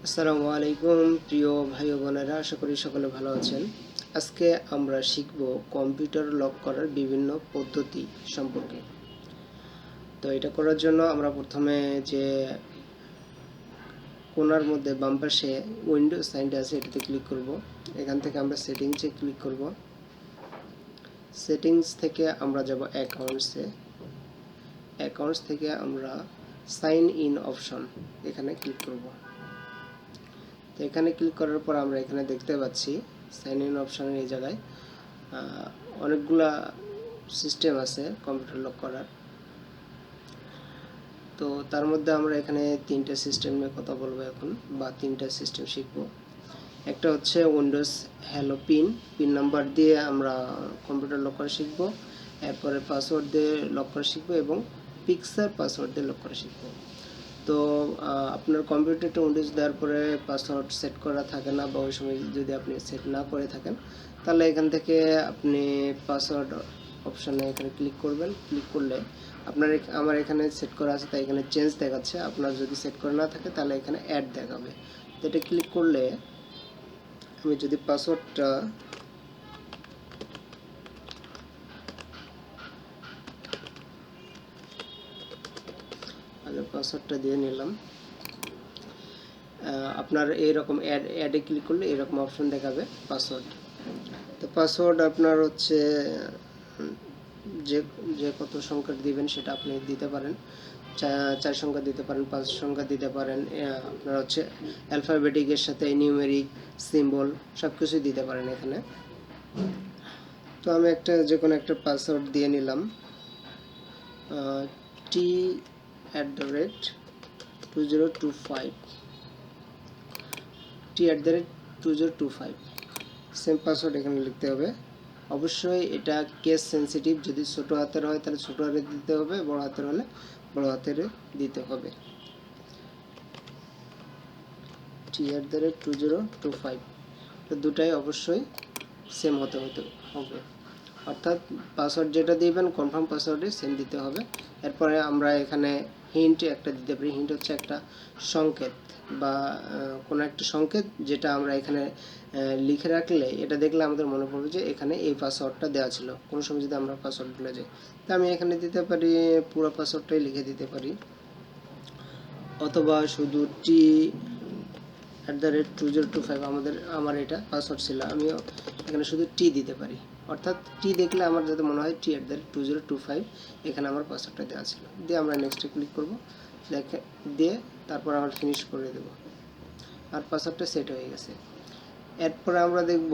আসসালামু আলাইকুম প্রিয় ভাই ও বোনেরা, আশা করি সকলে ভালো আছেন। আজকে আমরা শিখব কম্পিউটার লক করার বিভিন্ন পদ্ধতি সম্পর্কে। তো এটা করার জন্য আমরা প্রথমে যে কোণার মধ্যে বাম পাশে উইন্ডোজ সাইনটা আছে এটাতে ক্লিক করব। এখান থেকে আমরা সেটিংসে ক্লিক করব। সেটিংস থেকে আমরা যাব অ্যাকাউন্টসে। অ্যাকাউন্টস থেকে আমরা সাইন ইন অপশন এখানে ক্লিক করব। তো এখানে ক্লিক করার পর আমরা এখানে দেখতে পাচ্ছি সাইন ইন অপশনের এই জায়গায় অনেকগুলা সিস্টেম আছে কম্পিউটার লক করার। তো তার মধ্যে আমরা এখানে তিনটা সিস্টেম নিয়ে কথা বলবো এখন, বা তিনটা সিস্টেম শিখব। একটা হচ্ছে উইন্ডোজ হ্যালো পিন নাম্বার দিয়ে আমরা কম্পিউটার লক করা শিখব। এরপরে পাসওয়ার্ড দিয়ে লক করা শিখব এবং পিকচার পাসওয়ার্ড দিয়ে লক করা শিখব। তো আপনার কম্পিউটারটা উইন্ডোজ দেওয়ার পরে পাসওয়ার্ড সেট করা থাকে না, বা ওই সময় যদি আপনি সেট না করে থাকেন, তাহলে এখান থেকে আপনি পাসওয়ার্ড অপশানে এখানে ক্লিক করবেন। ক্লিক করলে আমার এখানে সেট করা আছে, তাই এখানে চেঞ্জ দেখাচ্ছে। আপনার যদি সেট করা না থাকে তাহলে এখানে অ্যাড দেখাবে। তো এটা ক্লিক করলে আমি যদি পাসওয়ার্ডটা দিয়ে নিলাম। আপনার এইরকম অ্যাডে ক্লিক করলে এরকম অপশন দেখাবে পাসওয়ার্ড। তো পাসওয়ার্ড আপনার হচ্ছে যে যে কত সংখ্যা দিবেন সেটা আপনি দিতে পারেন। 4 সংখ্যা দিতে পারেন, 5 সংখ্যা দিতে পারেন। আপনার হচ্ছে অ্যালফাবেটিকের সাথে নিউমেরিক সিম্বল সব কিছুই দিতে পারেন এখানে। তো আমি যে কোনো একটা পাসওয়ার্ড দিয়ে নিলাম, t@2025 t@2025 সেম পাসওয়ার্ড এখানে লিখতে হবে। অবশ্যই এটা কেস সেন্সিটিভ, যদি ছোট হাতের হয় তাহলে ছোট হাতে দিতে হবে, বড় হাতের হলে বড় হাতের দিতে হবে। t@2025 তো দুটাই অবশ্যই সেম হতে হবে, অর্থাৎ পাসওয়ার্ড যেটা দিবেন কনফার্ম পাসওয়ার্ডে সেম দিতে হবে। এরপরে আমরা এখানে হিন্ট একটা দিতে পারি। হিন্ট হচ্ছে একটা সংকেত বা কোনো একটা সংকেত, যেটা আমরা এখানে লিখে রাখলে এটা দেখলে আমাদের মনে পড়বে যে এখানে এই পাসওয়ার্ডটা দেওয়া ছিল। কোনো সময় যদি আমরা পাসওয়ার্ড ভুলে যাই, তো আমি এখানে দিতে পারি, পুরো পাসওয়ার্ডটাই লিখে দিতে পারি, অথবা শুধু t@2025 আমার এটা পাসওয়ার্ড ছিল, আমি এখানে শুধু টি দিতে পারি। অর্থাৎ টি দেখলে আমার যাতে মনে হয় t@2025 এখানে আমার পাসওয়ার্ডটা দেওয়া ছিল। দিয়ে আমরা নেক্সটে ক্লিক করব, দিয়ে তারপর আমরা ফিনিশ করে দেব, আর পাসওয়ার্ডটা সেট হয়ে গেছে। এরপরে আমরা দেখব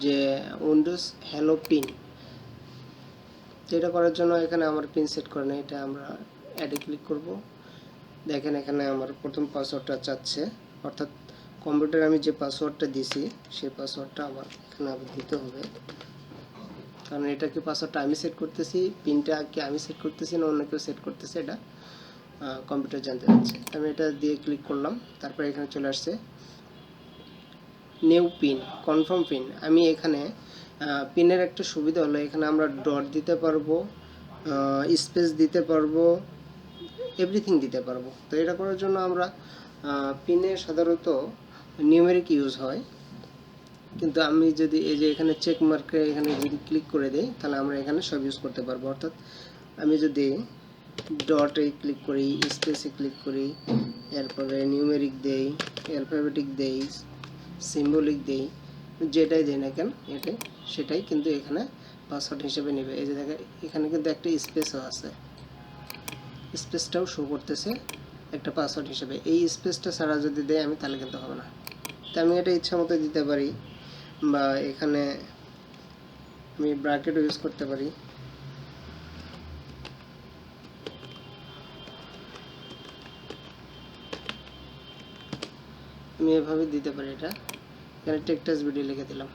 যে উইন্ডোজ হ্যালো পিন। এটা করার জন্য এখানে আমার পিন সেট করে নেই, এটা আমরা অ্যাডে ক্লিক করব। দেখেন এখানে আমার প্রথম পাসওয়ার্ডটা চাচ্ছে, অর্থাৎ কম্পিউটারে আমি যে পাসওয়ার্ডটা দিছি সেই পাসওয়ার্ডটা আমার এখানে আবার দিতে হবে, কারণ এটা কি পাসওয়ার্ডটা আমি সেট করতেছি, পিনটা কি আমি সেট করতেছি না অন্য কেউ সেট করতেছে, এটা কম্পিউটার জানতে পারছে। আমি এটা দিয়ে ক্লিক করলাম, তারপর এখানে চলে আসছে নিউ পিন, কনফার্ম পিন। আমি এখানে পিনের একটা সুবিধা হলো এখানে আমরা ডট দিতে পারবো, স্পেস দিতে পারবো, এভরিথিং দিতে পারবো। তো এটা করার জন্য আমরা পিনে সাধারণত নিউমেরিক ইউজ হয়, কিন্তু আমি যদি এই যে এখানে চেক মার্কে এখানে যদি ক্লিক করে দেই তাহলে আমরা এখানে সব ইউজ করতে পারবো। অর্থাৎ আমি যদি ডটে ক্লিক করি, স্পেসে ক্লিক করি, এরপরে নিউমেরিক দেই, অ্যালফাবেটিক দেই, সিম্বলিক দেই, যেটাই দেই না কেন সেটাই কিন্তু এখানে পাসওয়ার্ড হিসেবে নেবে। এই যে দেখেন এখানে কিন্তু একটা স্পেসও আছে, স্পেসটাও শো করতেছে একটা পাসওয়ার্ড হিসেবে। এই স্পেসটা ছাড়া যদি দেয় আমি তাহলে কিন্তু হবে না। তো আমি এটা ইচ্ছা মতো দিতে পারি, বা এখানে আমি ব্র্যাকেটও ইউজ করতে পারি। আমি এভাবে দিতে পারি, এটা এখানে টেক্সট ভিডিও লিখে দিলাম।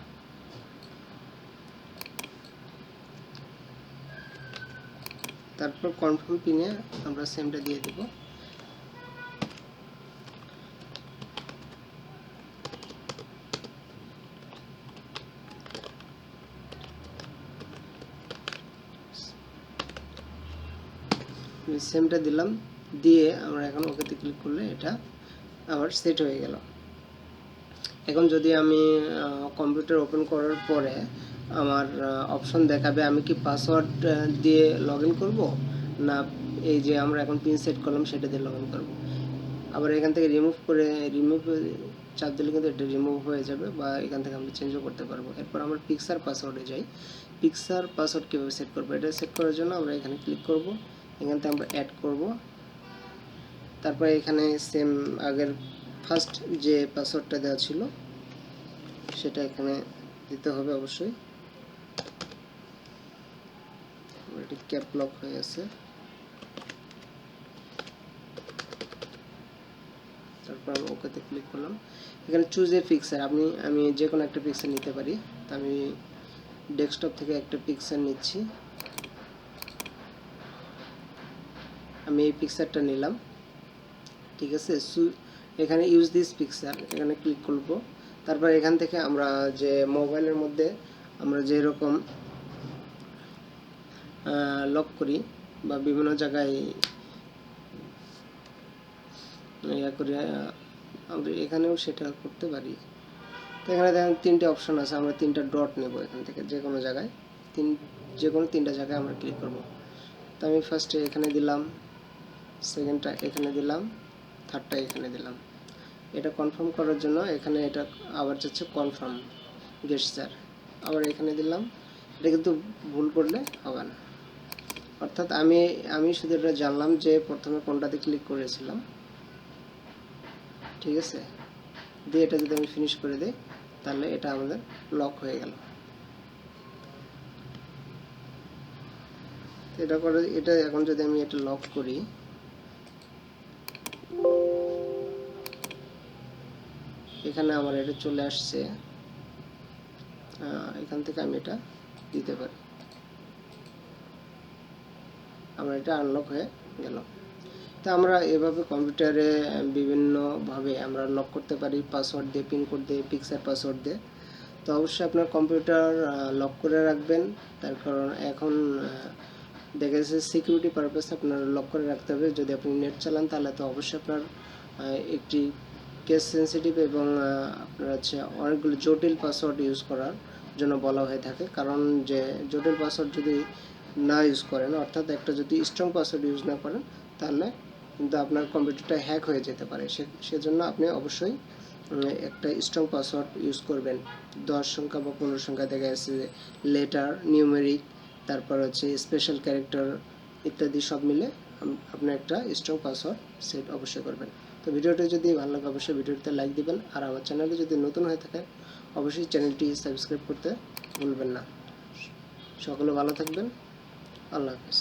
তারপর কনফার্ম পিনে আমরা সেমটা দিয়ে দেব। সেমটা দিলাম, দিয়ে আমরা এখন ওকেতে ক্লিক করলে এটা আমার সেট হয়ে গেল। এখন যদি আমি কম্পিউটার ওপেন করার পরে আমার অপশন দেখাবে আমি কি পাসওয়ার্ড দিয়ে লগ ইন করবো, না এই যে আমরা এখন পিন সেট করলাম সেটা দিয়ে লগ ইন করবো। আবার এখান থেকে রিমুভ চাপ দিলে কিন্তু এটা রিমুভ হয়ে যাবে, বা এখান থেকে আমরা চেঞ্জও করতে পারবো। এরপর আমরা পিক্সার পাসওয়ার্ডে যাই। পিক্সার পাসওয়ার্ড কীভাবে সেট করবো, এটা সেট করার জন্য আমরা এখানে ক্লিক করব, এখান থেকে আমরা অ্যাড করব। তারপরে এখানে সেম আগের ফার্স্ট যে পাসওয়ার্ডটা দেওয়া ছিল সেটা এখানে দিতে হবে অবশ্যই। এটি ক্যাপ লক হয়ে আছে। তারপর আমি ওকেতে ক্লিক করলাম। এখানে চুজ এ পিক্সার, আমি যে কোনো একটা পিক্সার নিতে পারি। তো আমি ডেস্কটপ থেকে একটা পিক্সার নিচ্ছি। আমি এই পিক্সারটা নিলাম, ঠিক আছে। এখানে ইউজ দিস পিক্সার এখানে ক্লিক করব। তারপর এখান থেকে আমরা যে মোবাইলের মধ্যে আমরা যেরকম লক করি বা বিভিন্ন জায়গায় ইয়া করি, আমরা এখানেও সেটা করতে পারি। তো এখানে দেখেন তিনটে অপশন আছে, আমরা তিনটা ডট নেব এখান থেকে যে কোনো জায়গায়, যে কোনো তিনটা জায়গায় আমরা ক্লিক করব। তো আমি ফার্স্টে এখানে দিলাম, সেকেন্ডটা এখানে দিলাম, থার্ডটা এখানে দিলাম। এটা কনফার্ম করার জন্য এখানে এটা আবার যাচ্ছে কনফার্ম গেস্টার, আবার এখানে দিলাম। এটা কিন্তু ভুল করলে হবে না, অর্থাৎ আমি শুধু এটা জানলাম যে প্রথমে কোনটাতে ক্লিক করেছিলাম, ঠিক আছে। দিয়ে এটা যদি আমি ফিনিশ করে দিই তাহলে এটা আমাদের লক হয়ে গেল। এটা এখন যদি আমি এটা লক করি, এখানে আমার এটা চলে আসছে, এখান থেকে আমি এটা দিতে পারি, আমার এটা আনলক হয়ে গেল। তো আমরা এভাবে কম্পিউটারে বিভিন্নভাবে আমরা লক করতে পারি, পাসওয়ার্ড দিয়ে, পিন কোড দিয়ে, পিক্সার পাসওয়ার্ড দিয়ে। তো অবশ্যই আপনার কম্পিউটার লক করে রাখবেন, তার কারণ এখন দেখা যাচ্ছে সিকিউরিটি পারপাস আপনার লক করে রাখতে হবে। যদি আপনি নেট চালান তাহলে তো অবশ্যই আপনার একটি কেস সেন্সিটিভ এবং আপনার হচ্ছে অনেকগুলো জটিল পাসওয়ার্ড ইউজ করার জন্য বলা হয়ে থাকে। কারণ যে জটিল পাসওয়ার্ড যদি না ইউজ করেন, অর্থাৎ একটা যদি স্ট্রং পাসওয়ার্ড ইউজ না করেন, তাহলে কিন্তু আপনার কম্পিউটারটা হ্যাক হয়ে যেতে পারে। সেজন্য আপনি অবশ্যই একটা স্ট্রং পাসওয়ার্ড ইউজ করবেন। 10 সংখ্যা বা 15 সংখ্যা দেখা যাচ্ছে লেটার, নিউমেরিক, তারপর হচ্ছে স্পেশাল ক্যারেক্টার ইত্যাদি সব মিলে আপনি একটা স্ট্রং পাসওয়ার্ড সেট অবশ্যই করবেন। তো ভিডিওটি যদি ভালো লাগে অবশ্যই ভিডিওতে লাইক দিবেন, আর আমার চ্যানেলে যদি নতুন হয়ে থাকে অবশ্যই চ্যানেলটি সাবস্ক্রাইব করতে ভুলবেন না। সকলে ভালো থাকবেন, আল্লাহ হাফেজ।